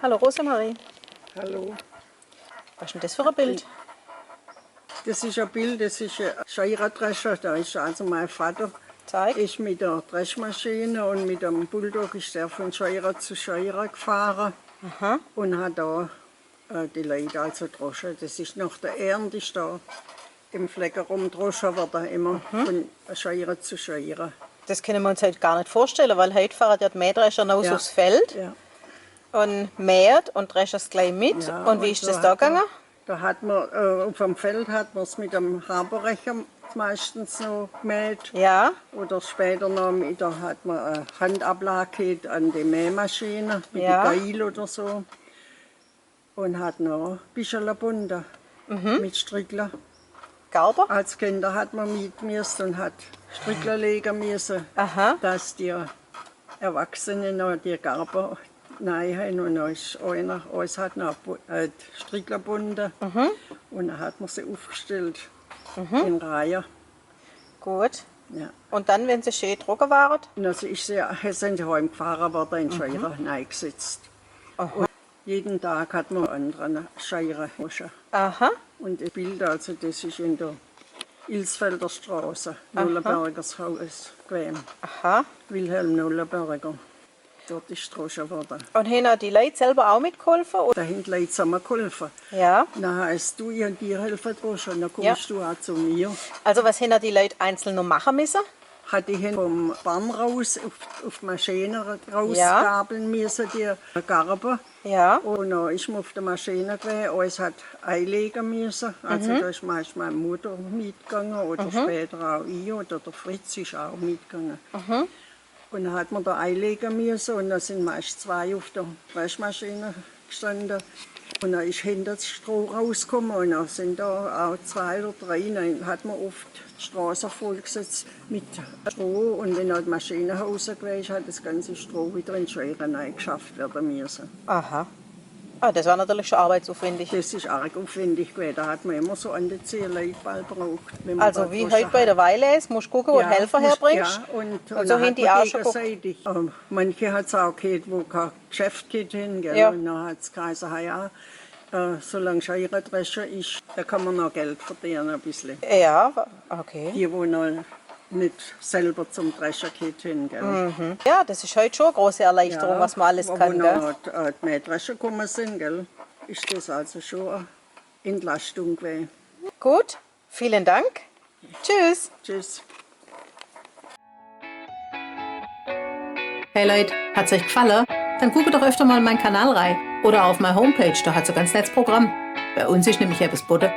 Hallo Rosemarie. Hallo. Was ist denn das für ein Bild? Das ist ein Bild, das ist ein Scheirerdrescher. Da ist also mein Vater Zeig. ist mit der Dreschmaschine und mit dem Bulldog ist er von Scheurer zu Scheurer gefahren. Aha. Und hat da die Leute also gedroschen. Das ist nach der Ernte ist da im Flecken rumgedroschen worden, immer von Scheurer zu Scheurer. Das können wir uns heute gar nicht vorstellen, weil heute fahren ja die Mähdrescher raus Ja. aufs Feld Ja. und mäht und dreschen es gleich mit. Ja, und wie ist das da gegangen? Da hat man, auf dem Feld hat man es mit dem Haberrecher meistens noch gemäht. Ja. Oder später noch hat man eine Handablage an die Mähmaschine mit Ja. dem Geil oder so. Und hat noch ein bisschen gebunden mit Strickler. Garber? Als Kinder hat man mit müssen und hat Strickler legen müssen, Aha. dass die Erwachsenen noch die Garber nein haben. Und dann ist einer, uns hat noch Strickler gebunden. Und dann hat man sie aufgestellt in Reihe. Gut. Ja. Und dann, wenn sie schön trocken waren? Und also sind sie heimgefahren worden in Scheurer reingesetzt. Und jeden Tag hat man einen anderen Scheurer waschen. Aha. Und das Bild, also das ist in der Ilsfelder Straße, Nullenbergers Haus gewesen. Aha. Wilhelm Nullenberger. Dort ist gewaschen worden. Und haben die Leute selber auch mitgeholfen? Oder? Da haben die Leute zusammen geholfen. Ja. Dann heisst du, ich habe dir helfen droschen, und dann kommst du auch zu mir. Also was haben die Leute einzeln noch machen müssen? Hatte ich vom Baum raus auf die Maschine rausgabeln müssen, die Garben. Ja. Und dann ist man auf der Maschine gewesen, alles hat einlegen müssen. Also da ist manchmal meine Mutter mitgegangen oder später auch ich oder der Fritz ist auch mitgegangen. Und dann hat man da einlegen müssen und dann sind meist zwei auf der Waschmaschine gestanden. Und dann ist hinter das Stroh rausgekommen und dann sind da auch zwei oder drei. Dann hat man oft die Straße vollgesetzt mit Stroh und wenn dann die Maschine raus gewesen ist, hat das ganze Stroh wieder in die Scheuren eingeschafft werden müssen. Aha. Ah, das war natürlich schon arbeitsaufwendig. Das ist arg aufwendig gewesen. Da hat man immer so an den Leitball gebraucht. Also wie heute bei der Weiles, musst du gucken, wo du Helfer herbringst. Ja, und so dann haben hat die man auch schon gegenseitig. Manche hat es auch gehabt, wo kein Geschäft geht hin. Gell? Ja. Und dann hat es geheißen, ja, solange Scheirerdrescher ist, da kann man noch Geld verdienen ein bisschen. Ja, okay. Die, die noch nicht selber zum Drescher geht hin. Gell? Ja, das ist heute schon eine große Erleichterung, was man alles aber kann. wo Gell? noch die Mähdrescher gekommen sind, gell, ist das also schon eine Entlastung gewesen. Gut, vielen Dank. Tschüss. Tschüss. Hey Leute, hat's euch gefallen? Dann guckt doch öfter mal in meinen Kanal rein. Oder auf meine Homepage, da hat so ganz nettes Programm. Bei uns ist nämlich etwas geboten.